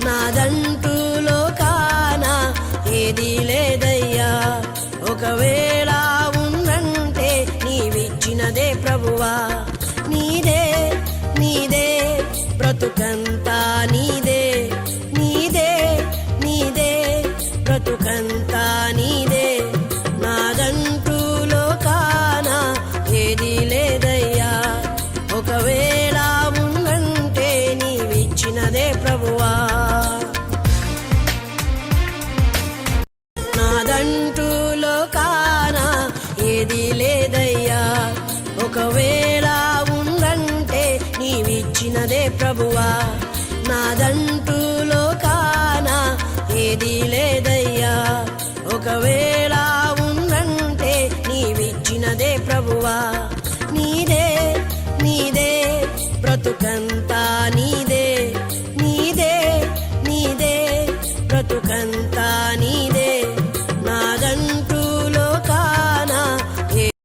నాదంటూ లోకాన ఏది లేదయ్యా. ఒకవేళ ఉందంటే నీవిచ్చినదే ప్రభువా. నీదే నీదే బ్రతుకంతా నీదే, నీదే నీదే బ్రతుకంతా నీదే. నాదంటూ లోకాన ఏది లేదయ్యా. ఒకవేళ ఉందంటే నీవిచ్చినదే ప్రభువా. నాదంటూ లోకాన ఏది లేదయ్యా. ఒకవేళ ఉందంటే నీవిచ్చినదే ప్రభువా. నాదంటూ లోకాన ఏది లేదయ్యా. ఒకవేళ ఉందంటే నీవిచ్చినదే ప్రభువా. నీదే